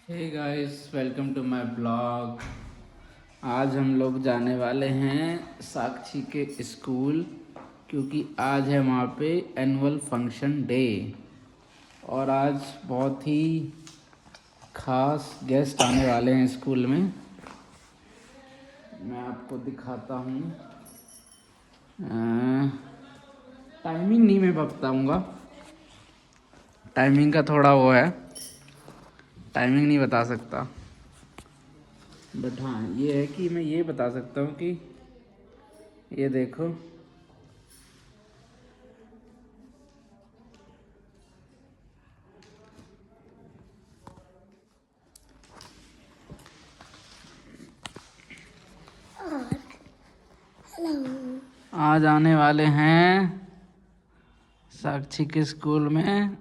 Hey guys, welcome to my blog. आज हम लोग जाने वाले हैं साक्षी के स्कूल, क्योंकि आज है वहाँ पे एनुअल फंक्शन डे और आज बहुत ही खास गेस्ट आने वाले हैं स्कूल में। मैं आपको दिखाता हूँ। टाइमिंग नहीं मैं बताऊँगा, टाइमिंग का थोड़ा वो है, टाइमिंग नहीं बता सकता। बट हाँ, ये है कि मैं ये बता सकता हूँ कि ये देखो, आज आने वाले हैं साक्षी के स्कूल में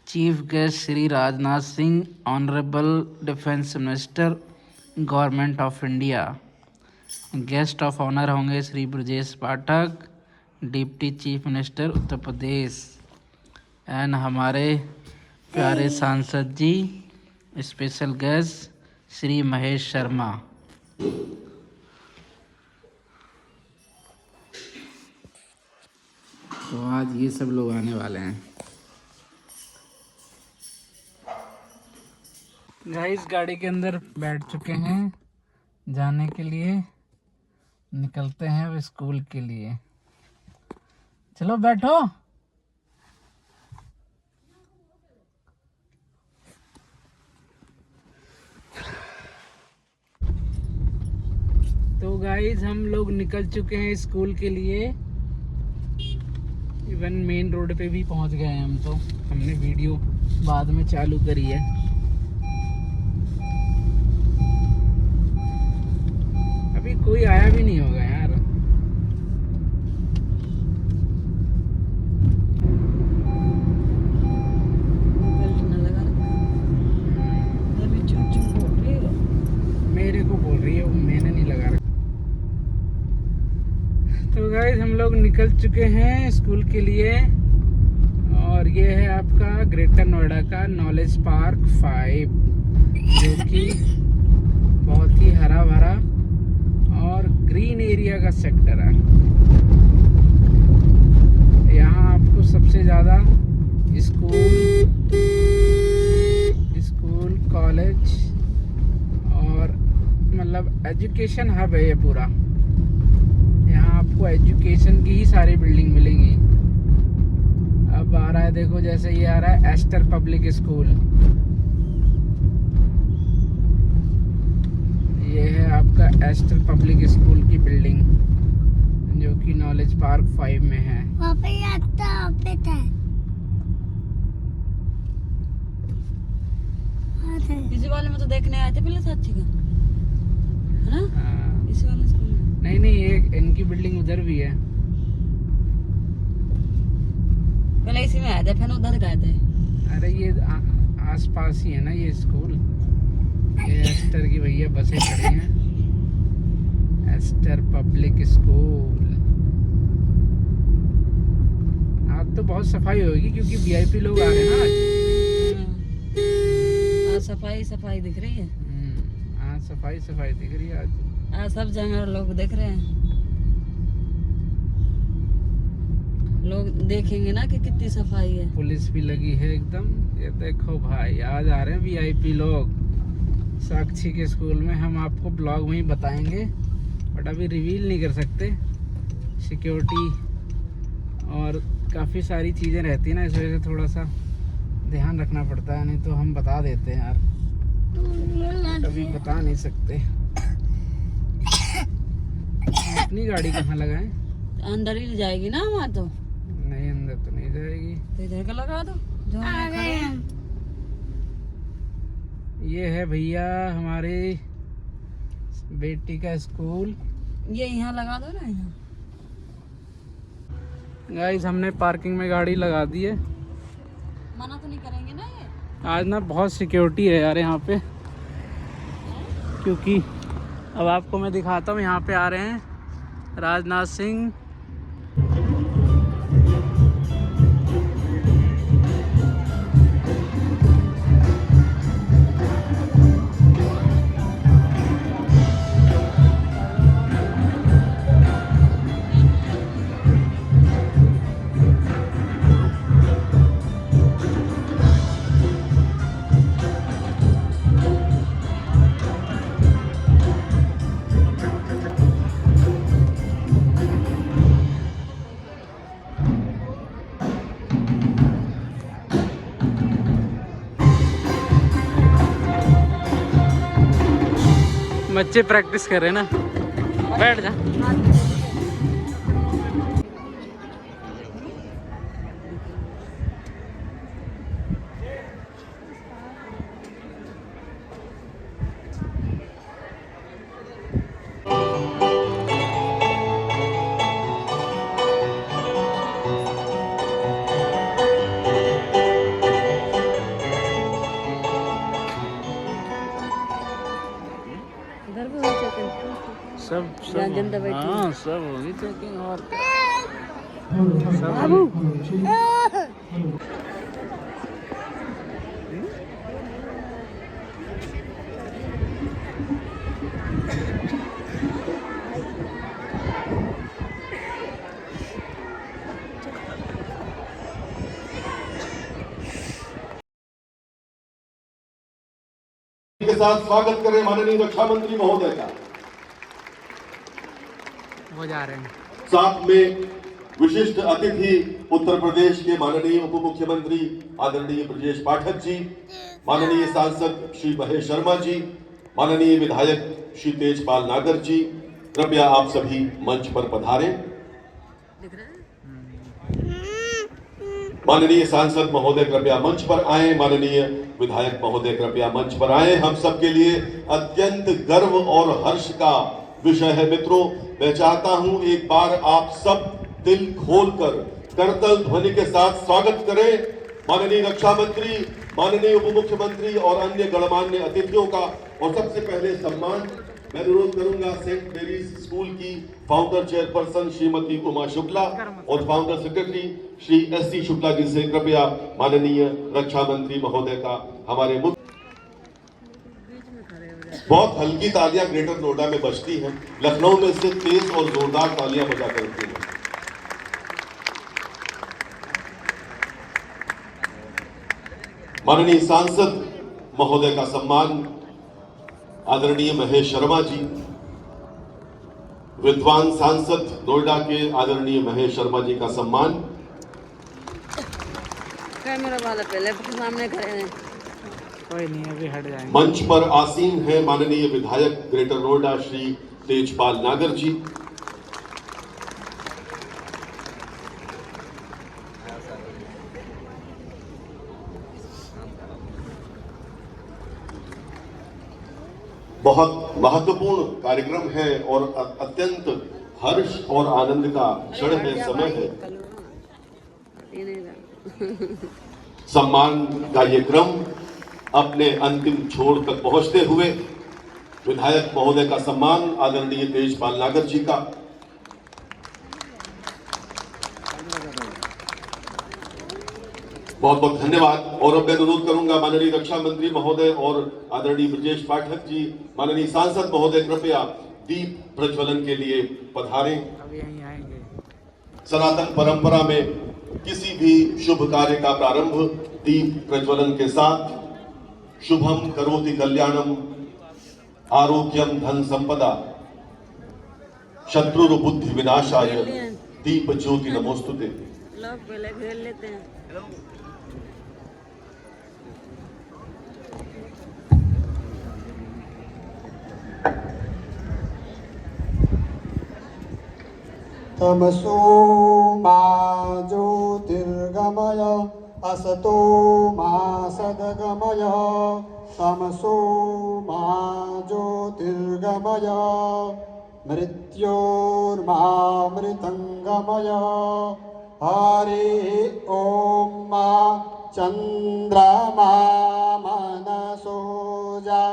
chief guest Shri Rajnath Singh, honourable defence minister government of India. Guest of honour होंगे Shri Brajesh Pathak, deputy chief minister Uttar Pradesh, and हमारे प्यारे सांसद जी, स्पेशल गेस्ट श्री महेश शर्मा। तो आज ये सब लोग आने वाले हैं। गाइस गाड़ी के अंदर बैठ चुके हैं, जाने के लिए निकलते हैं अब स्कूल के लिए। चलो बैठो। तो गाइस हम लोग निकल चुके हैं स्कूल के लिए। इवन मेन रोड पे भी पहुंच गए हैं हम। तो हमने वीडियो बाद में चालू करी है। अभी कोई आया भी नहीं होगा यार। मेरे को बोल रही है, वो मैंने नहीं लगा रखा। तो गाइस हम लोग निकल चुके हैं स्कूल के लिए और ये है आपका ग्रेटर नोएडा का नॉलेज पार्क 5, जो कि बहुत ही हरा भरा और ग्रीन एरिया का सेक्टर है। यहाँ आपको सबसे ज़्यादा स्कूल कॉलेज और मतलब एजुकेशन हब है ये पूरा। यहाँ आपको एजुकेशन की ही सारी बिल्डिंग मिलेंगी। अब आ रहा है, देखो जैसे ये आ रहा है एस्टर पब्लिक स्कूल। ये है आपका एस्टर पब्लिक स्कूल की बिल्डिंग, जो कि नॉलेज पार्क 5 में है। वहाँ पे इसी वाले में तो देखने आए थे पहले साक्षी का, है ना? हाँ। इसी वाले स्कूल में। नहीं, एक इनकी बिल्डिंग उधर भी है। पहले इसी में आए थे, फिर उधर गए थे। अरे ये आस पास ही है ना ये स्कूल। ये एस्टर की भैया बसें खड़ी हैं, एस्टर पब्लिक स्कूल। आज तो बहुत सफाई होगी क्योंकि वीआईपी लोग आ रहे हैं ना आज। सफाई दिख रही है। आज सफाई दिख रही है आज सब जगह लोग देख रहे हैं। लोग देखेंगे ना कि कितनी सफाई है। पुलिस भी लगी है एकदम। ये देखो भाई, आज आ रहे हैं वीआईपी लोग साक्षी के स्कूल में। हम आपको ब्लॉग में ही बताएंगे, बट अभी रिवील नहीं कर सकते। सिक्योरिटी और काफ़ी सारी चीज़ें रहती है ना, इस वजह से थोड़ा सा ध्यान रखना पड़ता है। नहीं तो हम बता देते हैं यार, कभी बता नहीं सकते। अपनी गाड़ी कहाँ लगाएं? अंदर ही जाएगी ना वहाँ तो। नहीं, अंदर तो नहीं जाएगी। तो इधर का लगा दो जो ये है भैया हमारे बेटी का स्कूल। ये यहाँ लगा दो ना। यहाँ गाइस हमने पार्किंग में गाड़ी लगा दी है। मना तो नहीं करेंगे ना ये? आज ना बहुत सिक्योरिटी है यार यहाँ पे, क्योंकि अब आपको मैं दिखाता हूँ। यहाँ पे आ रहे हैं राजनाथ सिंह, बच्चे प्रैक्टिस कर रहे हैं ना, बैठ जा। इधर भी हो चेकिंग, सब जहाँ जनता बैठी है। हाँ सब होगी चेकिंग। और सब बाबू के साथ स्वागत करें माननीय रक्षा मंत्री महोदय का। वो जा रहे हैं। साथ में विशिष्ट अतिथि उत्तर प्रदेश के माननीय उप मुख्यमंत्री आदरणीय ब्रजेश पाठक जी, माननीय सांसद श्री महेश शर्मा जी, माननीय विधायक श्री तेजपाल नागर जी, कृपया आप सभी मंच पर पधारें। दिख रहा है? माननीय सांसद महोदय कृपया मंच पर आए, माननीय विधायक महोदय कृपया मंच पर आए। हम सबके लिए अत्यंत गर्व और हर्ष का विषय है मित्रों। मैं चाहता हूं एक बार आप सब दिल खोलकर करतल ध्वनि के साथ स्वागत करें माननीय रक्षा मंत्री, माननीय उप मुख्यमंत्री और अन्य गणमान्य अतिथियों का। और सबसे पहले सम्मान मैं अनुरोध करूंगा सेंट मेरीज स्कूल की फाउंडर चेयरपर्सन श्रीमती उमा शुक्ला और founder secretary Shri SC. Shukla ji से कृपया माननीय रक्षा मंत्री महोदय का हमारे मुख्य। बहुत हल्की तालियां ग्रेटर नोएडा में बजती हैं, लखनऊ में इससे तेज और जोरदार तालियां बजा करती हैं। माननीय सांसद महोदय का सम्मान आदरणीय महेश शर्मा जी, विद्वान सांसद नोएडा के आदरणीय महेश शर्मा जी का सम्मान। कैमरा वाला पहले सामने खड़े हैं। कोई नहीं, अभी हट जाएंगे। मंच पर आसीन है माननीय विधायक ग्रेटर नोएडा श्री तेजपाल नागर जी, बहुत महत्वपूर्ण कार्यक्रम है और अत्यंत हर्ष और आनंद का क्षण है, समय है। सम्मान का ये क्रम अपने अंतिम छोर तक पहुंचते हुए विधायक महोदय का सम्मान आदरणीय तेजपाल नागर जी का। बहुत बहुत धन्यवाद। और अब मैं अनुरोध करूंगा माननीय रक्षा मंत्री महोदय और आदरणीय ब्रजेश पाठक जी, माननीय सांसद महोदय कृपया दीप प्रज्वलन के लिए पधारें। अभी यहीं आएंगे। सनातन परंपरा में किसी भी शुभ कार्य का प्रारंभ दीप प्रज्वलन के साथ। शुभम करोति कल्याणम आरोग्यम धन संपदा शत्रुर बुद्धि विनाशाय दीप ज्योति नमोस्तुते। लोग पहले घेर लेते हैं। तमसो मा ज्योतिर्गमय असतो मा सद्गमय तमसो मा ज्योतिर्गमय मृत्योर्मामृतंगमय हरि ओम मा चंद्रमा मनसो जा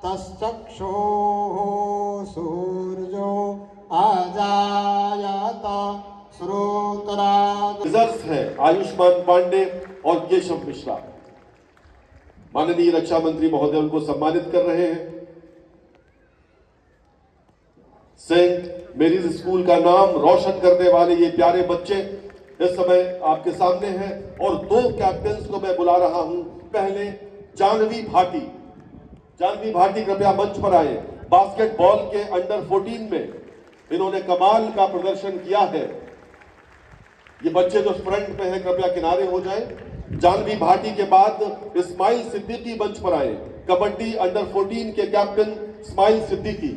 तश्चक्षुः सूर्यो अजायत श्रोत्राद। रिजर्व है आयुष्मान पांडे और केशव मिश्रा। माननीय रक्षा मंत्री महोदय उनको सम्मानित कर रहे हैं। सेंट मेरीज स्कूल का नाम रोशन करने वाले ये प्यारे बच्चे इस समय आपके सामने हैं। और दो कैप्टन्स को मैं बुला रहा हूं। पहले जानवी भाटी, जानवी भाटी कृपया मंच पर आए। बास्केटबॉल के अंडर 14 में इन्होंने कमाल का प्रदर्शन किया है। ये बच्चे जो फ्रंट में है कृपया किनारे हो जाएं। जानवी भाटी के बाद इस्माइल सिद्दीकी मंच पर आए। कबड्डी अंडर 14 के कैप्टन स्माइल सिद्दीकी।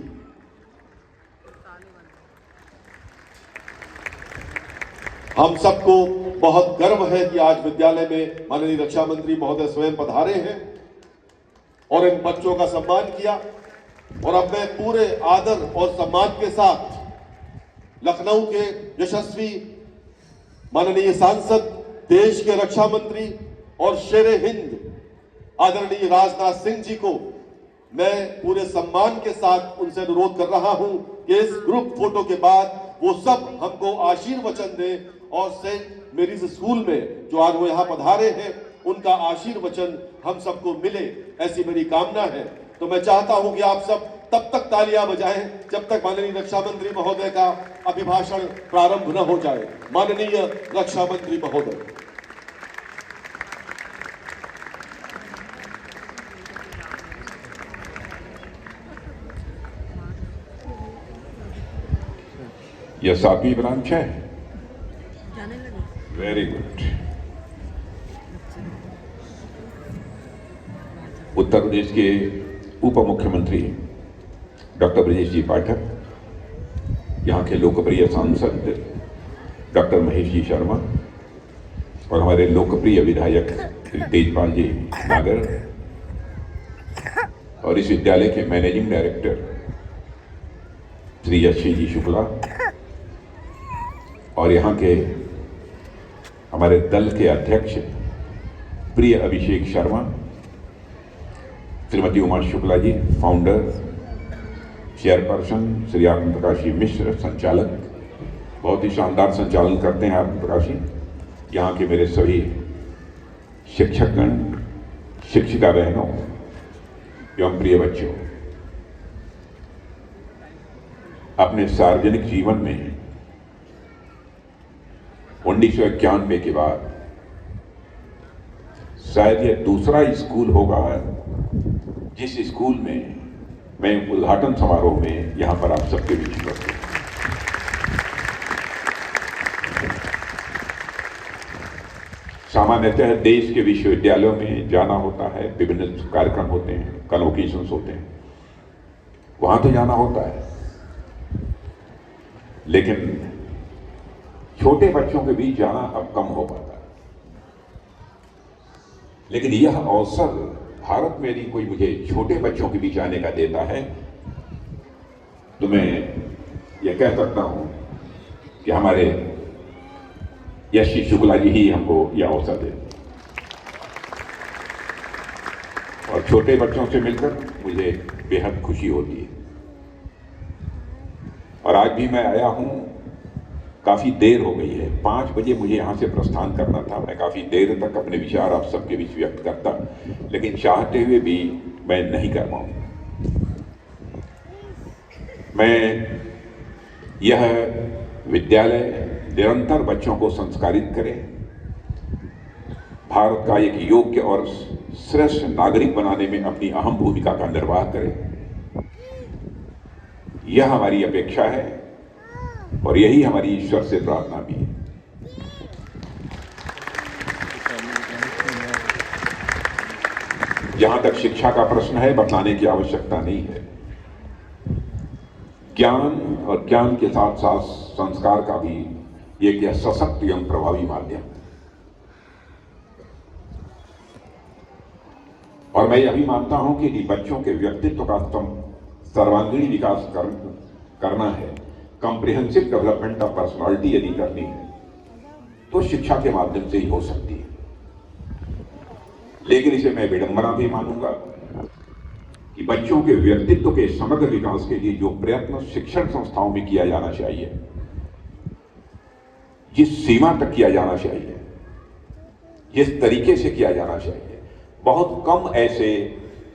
हम सबको बहुत गर्व है कि आज विद्यालय में माननीय रक्षा मंत्री महोदय स्वयं पधारे हैं और इन बच्चों का सम्मान किया। और अब मैं पूरे आदर और सम्मान के साथ लखनऊ के यशस्वी माननीय सांसद, देश के रक्षा मंत्री और शेरे हिंद आदरणीय राजनाथ सिंह जी को मैं पूरे सम्मान के साथ उनसे अनुरोध कर रहा हूं कि इस ग्रुप फोटो के बाद वो सब हमको आशीर्वचन दें और सेंट मेरीज स्कूल में जो आज वो यहाँ पधारे हैं उनका आशीर्वचन हम सबको मिले, ऐसी मेरी कामना है। तो मैं चाहता हूं कि आप सब तब तक तालियां बजाएं जब तक माननीय रक्षा मंत्री महोदय का अभिभाषण प्रारंभ न हो जाए। माननीय रक्षा मंत्री महोदय। यह 7वीं ब्रांच है। Very good. उत्तर प्रदेश के उप मुख्यमंत्री डॉक्टर ब्रजेश जी पाठक, यहाँ के लोकप्रिय सांसद डॉक्टर महेश जी शर्मा और हमारे लोकप्रिय विधायक तेजपाल जी नागर और इस विद्यालय के मैनेजिंग डायरेक्टर श्री यशी जी शुक्ला और यहाँ के हमारे दल के अध्यक्ष प्रिय अभिषेक शर्मा, श्रीमती उमा शुक्ला जी फाउंडर, चेयरपर्सन श्री आनंद प्रकाश जी मिश्र संचालक, बहुत ही शानदार संचालन करते हैं आनंद प्रकाश जी, यहाँ के मेरे सभी शिक्षकगण, शिक्षिका बहनों एवं प्रिय बच्चों, अपने सार्वजनिक जीवन में 1991 के बाद शायद यह दूसरा स्कूल होगा जिस स्कूल में मैं उद्घाटन समारोह में यहां पर आप सबके बीच उपस्थित हूं। सामान्यतः देश के विश्वविद्यालयों में जाना होता है, विभिन्न कार्यक्रम होते हैं, कन्वोकेशंस होते हैं, वहां तो जाना होता है, लेकिन छोटे बच्चों के बीच जाना अब कम हो पाता है। लेकिन यह अवसर भारत में यदि कोई मुझे छोटे बच्चों के बीच आने का देता है तो मैं यह कह सकता हूं कि हमारे यशी शुक्ला जी ही हमको यह अवसर देते। और छोटे बच्चों से मिलकर मुझे बेहद खुशी होती है। और आज भी मैं आया हूं, काफी देर हो गई है, 5 बजे मुझे यहाँ से प्रस्थान करना था। मैं काफी देर तक अपने विचार आप सबके बीच व्यक्त करता, लेकिन चाहते हुए भी मैं नहीं कर पाऊंगा। मैं यह विद्यालय निरंतर बच्चों को संस्कारित करे, भारत का एक योग्य और श्रेष्ठ नागरिक बनाने में अपनी अहम भूमिका का निर्वाह करे, यह हमारी अपेक्षा है और यही हमारी ईश्वर से प्रार्थना भी है। जहां तक शिक्षा का प्रश्न है, बताने की आवश्यकता नहीं है। ज्ञान और ज्ञान के साथ साथ संस्कार का भी एक यह सशक्त एवं प्रभावी माध्यम है। और मैं यह भी मानता हूं कि यदि बच्चों के व्यक्तित्व का सर्वांगीण विकास करना है, कॉम्प्रिहेंसिव डेवलपमेंट ऑफ पर्सनालिटी यदि करनी है, तो शिक्षा के माध्यम से ही हो सकती है। लेकिन इसे मैं विडंबना भी मानूंगा कि बच्चों के व्यक्तित्व के समग्र विकास के लिए जो प्रयत्न शिक्षण संस्थाओं में किया जाना चाहिए, जिस सीमा तक किया जाना चाहिए, जिस तरीके से किया जाना चाहिए, बहुत कम ऐसे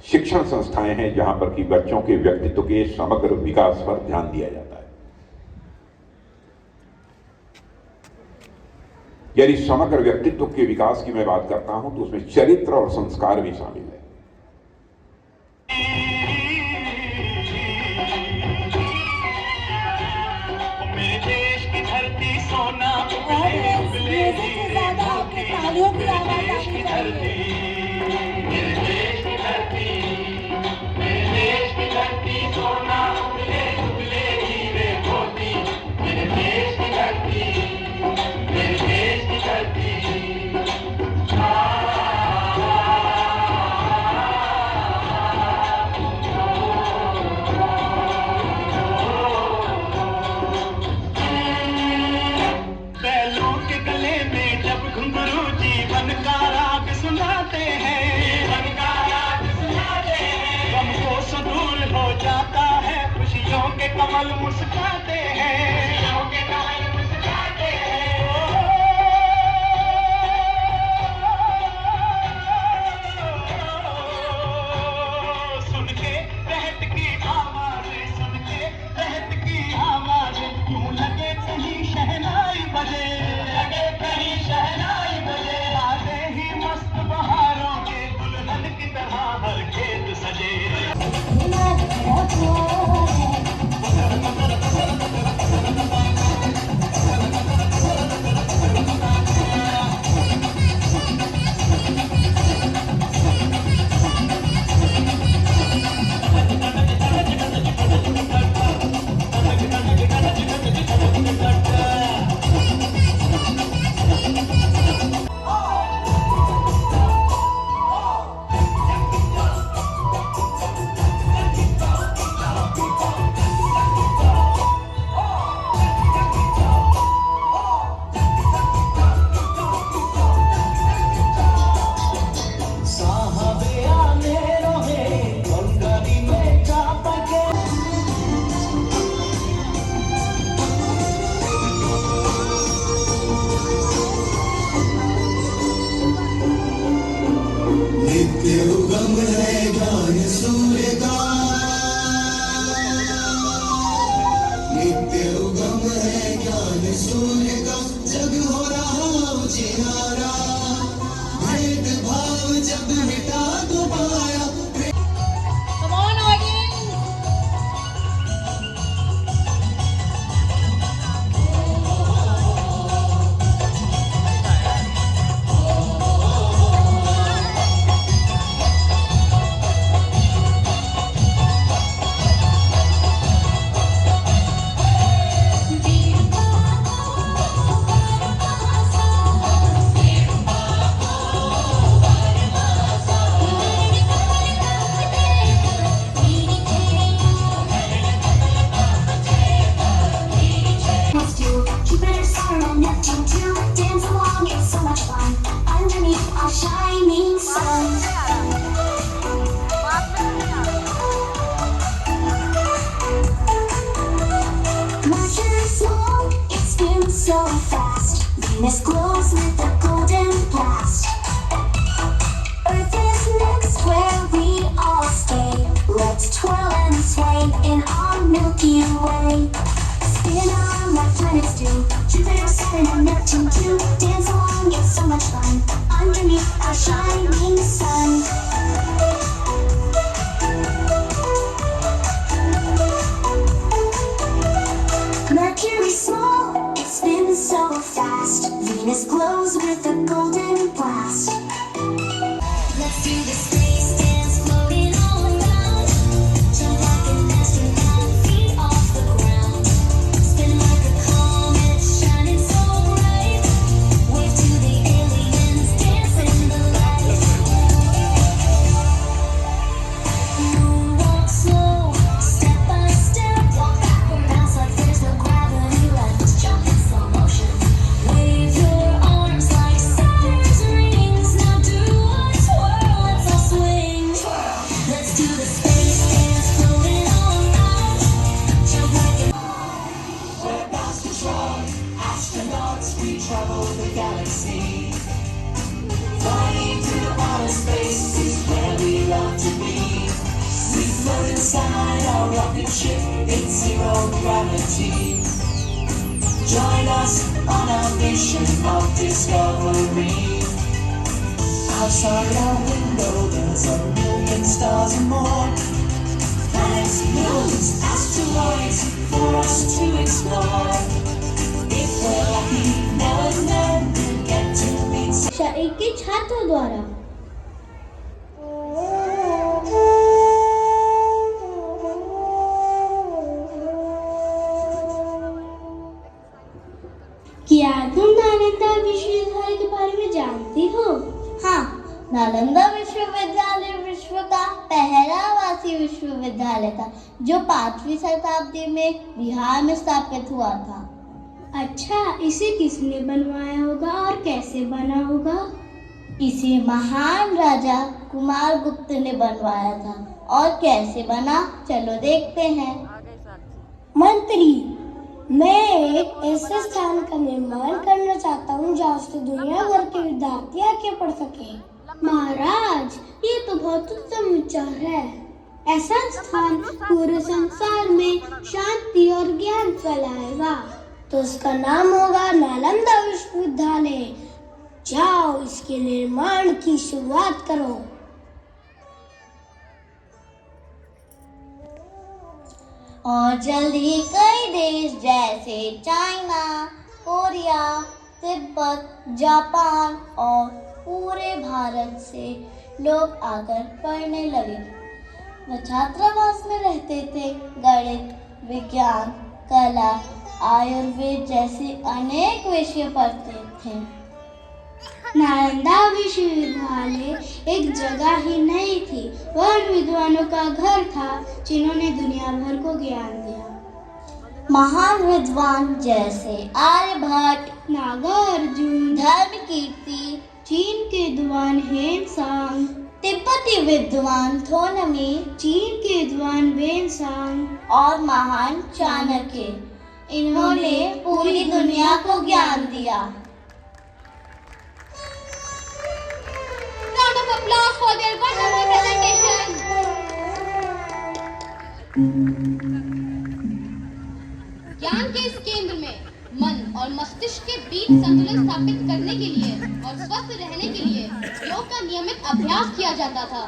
शिक्षण संस्थाएं हैं जहां पर कि बच्चों के व्यक्तित्व के समग्र विकास पर ध्यान दिया जाता है। यदि समग्र व्यक्तित्व के विकास की मैं बात करता हूं तो उसमें चरित्र और संस्कार भी शामिल है। मेरे देश की धरती सोना तालियों की आवाज आनी मेरे देश की धरती कमल मुस्कुराते हैं, सिरों के कमल मुस्कुराते हैं। सुन के रहत की आवाज़ें, सुन के रहत की आवाज़ें, यूं लगे कहीं शहनाई बजे, लगे कहीं शहनाई बजे। आते ही मस्त बहारों के दुल्हन की तरह हर खेत सजे। Shining sun. Mercury slow, it spins so fast. Venus glows with a golden blast. Earth is next where we all stay. Let's twirl and sway in our Milky Way. Spin on like planets do. Jupiter, Saturn, and Neptune too. Dance along, it's so much fun. Underneath our shining sun. Mercury small, it spins so fast. Venus glows with a golden blast. Let's do the space dance, floating all around. Jump like an astronaut, feet off the ground. Spin like a comet, shining so bright. Wave to the aliens, dance in the light. Moonwalk slow, step by step. Walk backward, bounce like there's no gravity left. Jump in slow motion. Wave your arms like Saturn's rings. Now do a twirl, let's all swing. Let's do the space dance, floating all around. Jump like an we're astronauts, astronauts, we travel the galaxy. Flying through outer space is where we love to be. We float inside our rocket ship in zero gravity. Join us on our mission of discovery. Outside our window there's a million stars and more. Planets, moons, asteroids for us to explore. If we're lucky, now and then we'll get to meet शाही के छात्रों द्वारा क्या तुम नालंदा विश्वविद्यालय के बारे में जानती हो? हाँ, नालंदा विश्वविद्यालय विश्व का पहला आवासीय विश्वविद्यालय था जो 5वीं शताब्दी में बिहार में स्थापित हुआ था। अच्छा, इसे किसने बनवाया होगा और कैसे बना होगा? इसे महान राजा कुमारगुप्त ने बनवाया था और कैसे बना, चलो देखते हैं। मंत्री, मैं एक ऐसे स्थान का निर्माण करना चाहता हूँ जहाँ से दुनिया भर के विद्यार्थी आके पढ़ सके। महाराज, ये तो बहुत उत्तम विचार है। ऐसा स्थान पूरे संसार में शांति और ज्ञान फैलाएगा। तो उसका नाम होगा नालंदा विश्वविद्यालय। जाओ, इसके निर्माण की शुरुआत करो। और जल्दी कई देश जैसे चाइना, कोरिया, तिब्बत, जापान और पूरे भारत से लोग आकर पढ़ने लगे। वह छात्रावास में रहते थे। गणित, विज्ञान, कला, आयुर्वेद जैसे अनेक विषय पढ़ते थे। नालंदा विश्वविद्यालय एक जगह ही नहीं थी, वह विद्वानों का घर था जिन्होंने दुनिया भर को ज्ञान दिया। महान विद्वान जैसे आर्यभट्ट, नागार्जुन, धर्मकीर्ति, चीन के विद्वान हेनसांग, तिब्बती विद्वान थोनमी, चीन के विद्वान वेनसांग और महान चाणक्य, इन्होंने पूरी दुनिया को ज्ञान दिया। Round of applause for their wonderful presentation. ज्ञान के इस केंद्र में मन और मस्तिष्क के बीच संतुलन स्थापित करने के लिए और स्वस्थ रहने के लिए योग का नियमित अभ्यास किया जाता था।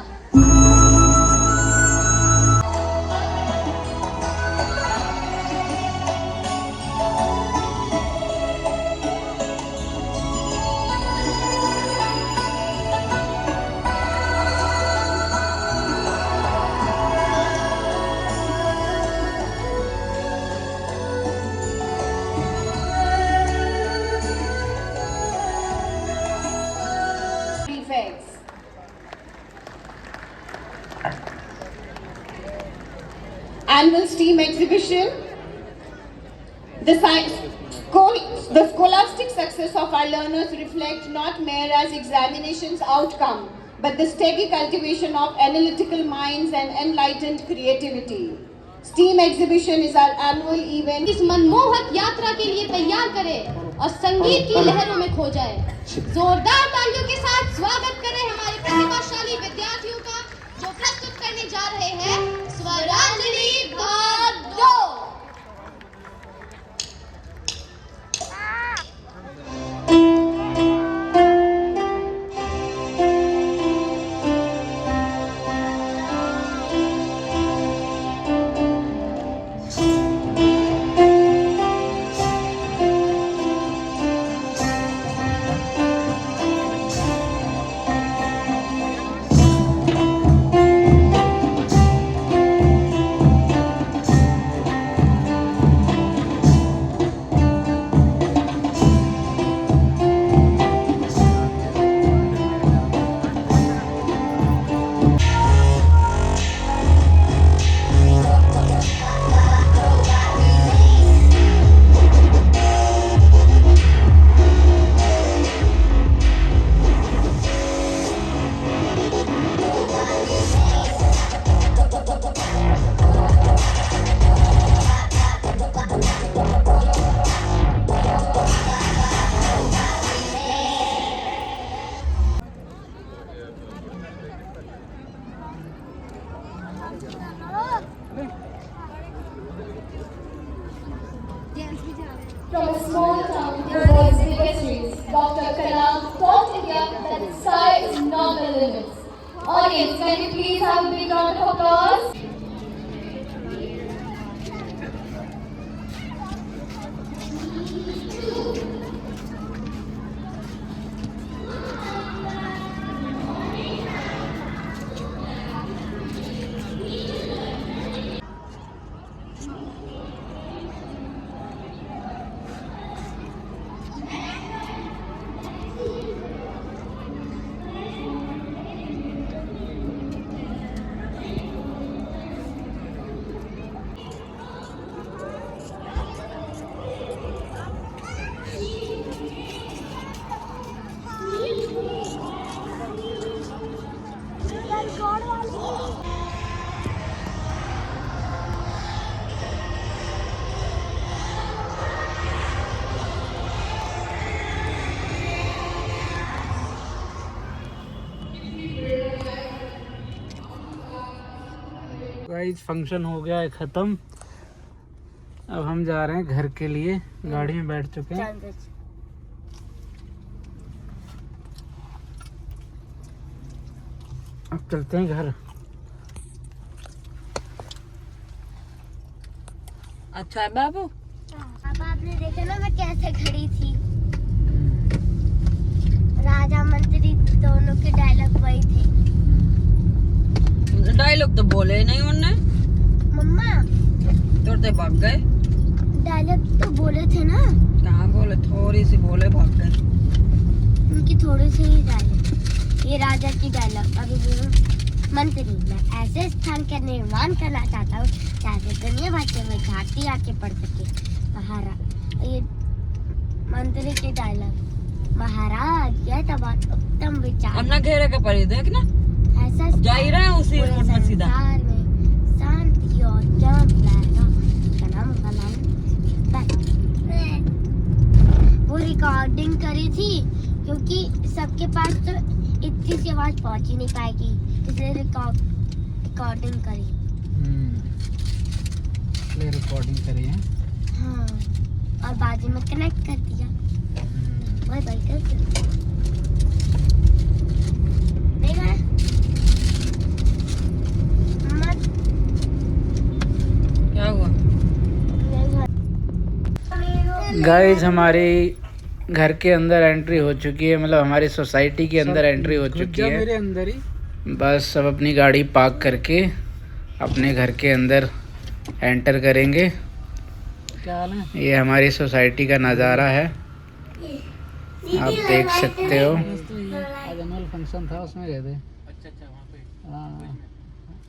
Annual STEAM exhibition. The scholastic success of our learners reflect not mere as examinations outcome, but the steady cultivation of analytical minds and enlightened creativity. STEAM exhibition is our annual event. इस मनमोहक यात्रा के लिए तैयार करें और संगीत की लहरों में खो जाएं। जोरदार तालियों के साथ स्वागत करें हमारे प्रतिभाशाली विद्यार्थियों का, जो प्रस्तुत करने जा रहे हैं स्वरांजलि भाग 2। From a small town with the world's biggest trees, Dr. Kalam taught India that the sky is not the limit. Audience, can you please have a big round of applause? Guys function हो गया है ख़त्म। अब हम जा रहे हैं घर के लिए, गाड़ी में बैठ चुके हैं। अब चलते हैं घर। अच्छा है बाबू। अब आपने देखा ना मैं कैसे खड़ी थी। राजा मंत्री दोनों के डायलॉग वही थे। डायलॉग तो बोले नहीं उनने। मम्मा तोड़ते भाग गए। डायलॉग तो बोले थे ना। कहाँ बोले, थोड़ी सी बोले भाग गए। उनकी थोड़ी सी ही डायलॉग। ये राजा की डायलॉग। अभी बोलो, मंत्री मैं ऐसे स्थान का निर्माण करना चाहता हूँ जहाँ से दुनिया भर के विद्यार्थी आके पढ़ सके। महाराज, ये मंत्री के डायलॉग। महाराज यह तो बहुत उत्तम विचार। अन्ना घेरे के परी देख ना, ऐसा जा ही रहे हैं उसी पूरे रोड में सीधा। संसार में शांति और जम लाएगा। कलम कलम वो रिकॉर्डिंग करी थी क्योंकि सबके पास तो इतनी सी आवाज पहुंच ही नहीं पाएगी, इसलिए रिकॉर्डिंग करी। इसलिए रिकॉर्डिंग करी है। हाँ, और बाजू में कनेक्ट कर दिया। बाय बाय कर दिया। देखा मत क्या हुआ? गाइस हमारी घर के अंदर एंट्री हो चुकी है, मतलब हमारी सोसाइटी के अंदर एंट्री हो चुकी है। मेरे अंदर ही बस सब अपनी गाड़ी पार्क करके अपने घर के अंदर एंटर करेंगे। क्या हाल है? ये हमारी सोसाइटी का नज़ारा है, आप देख सकते हो। आज एनुअल फंक्शन था, उसमें गए थे। अच्छा वहाँ पे। हाँ,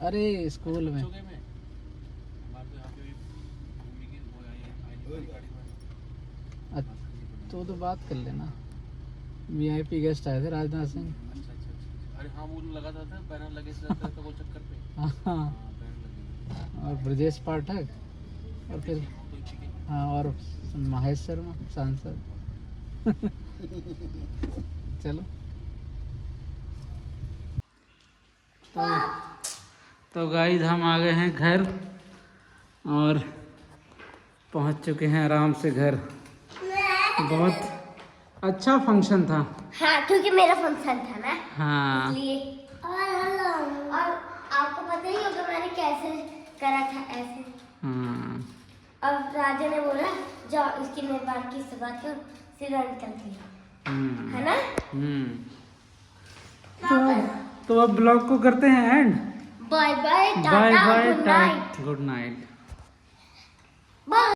अरे स्कूल में। तो बात कर लेना। वीआईपी गेस्ट आए थे राजनाथ सिंह। अरे हाँ, वो लगा था बैनर लगे था वो चक्कर पे। हाँ, और ब्रजेश पाठक और फिर हाँ, और महेश शर्मा सांसद। चलो तो गाइस हम आ गए हैं घर और पहुंच चुके हैं आराम से घर। बहुत अच्छा फंक्शन था। हाँ, क्योंकि मेरा फंक्शन था ना। हाँ, इसलिए। और आपको पता ही होगा मैंने कैसे करा था, ऐसे। अब राजा ने बोला जाओ इसकी निर्माण की शुरुआत करो, सीधा निकलती है ना। तो अब ब्लॉग को करते हैं end. Bye bye, bye bye, good night. Good night.